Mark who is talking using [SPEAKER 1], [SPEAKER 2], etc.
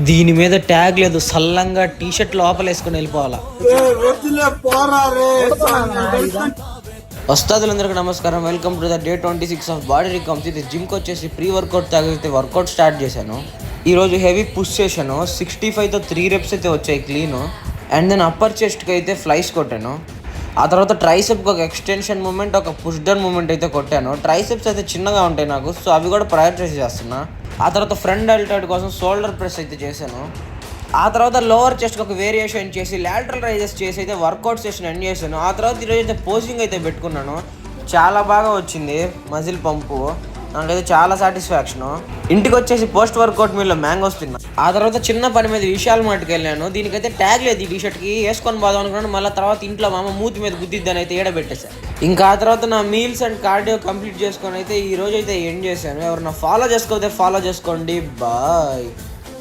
[SPEAKER 1] దీని మీద ట్యాగ్ లేదు, సల్లంగా టీ షర్ట్ లోపల వేసుకుని వెళ్ళిపోవాలా. వస్తాదులందరికీ నమస్కారం. Welcome to the day 26 of body recomps. ఇది జిమ్కి వచ్చేసి ప్రీ వర్కౌట్ తాగితే వర్కౌట్ స్టార్ట్ చేశాను. ఈరోజు హెవీ పుష్ చేశాను. 65తో 3 reps అయితే వచ్చాయి క్లీన్. అండ్ దెన్ అప్పర్ చెస్ట్కి అయితే ఫ్లైస్ కొట్టాను. ఆ తర్వాత ట్రైసెప్కి ఒక ఎక్స్టెన్షన్ మూమెంట్, ఒక పుష్ డౌన్ మూమెంట్ అయితే కొట్టాను. ట్రైసెప్స్ అయితే చిన్నగా ఉంటాయి నాకు, సో అవి కూడా ప్రయారిటైజ్ చేస్తున్నా. ఆ తర్వాత ఫ్రంట్ డెల్టాయిడ్ కోసం షోల్డర్ ప్రెస్ అయితే చేశాను. ఆ తర్వాత లోవర్ చెస్ట్కి ఒక వేరియేషన్ చేసి లాటరల్ రైజెస్ చేసి అయితే వర్కౌట్ సెషన్ ఎండ్ చేశాను. ఆ తర్వాత ఈరోజు అయితే పోజింగ్ అయితే పెట్టుకున్నాను. చాలా బాగా వచ్చింది మజిల్ పంపు, నాకైతే చాలా సాటిస్ఫాక్షను. ఇంటికి వచ్చేసి పోస్ట్ వర్కౌట్ మీల్లో మ్యాంగోస్ తిన్నా. ఆ తర్వాత చిన్న పని మీద విశాల్ మార్ట్కి వెళ్ళాను. దీనికైతే ట్యాగ్ లేదు ఈ టీషర్ట్కి, వేసుకొని పోదాం అనుకున్నాను. మళ్ళీ తర్వాత ఇంట్లో మా అమ్మ మూతి మీద గుద్దిద్దని అయితే ఏడబెట్టేశాను. ఇంకా ఆ తర్వాత నా మీల్స్ అండ్ కార్డియో కంప్లీట్ చేసుకొని అయితే ఈ రోజు అయితే ఎండ్ చేశాను. ఎవరన్నా ఫాలో చేసుకోతే ఫాలో చేసుకోండి. బాయ్.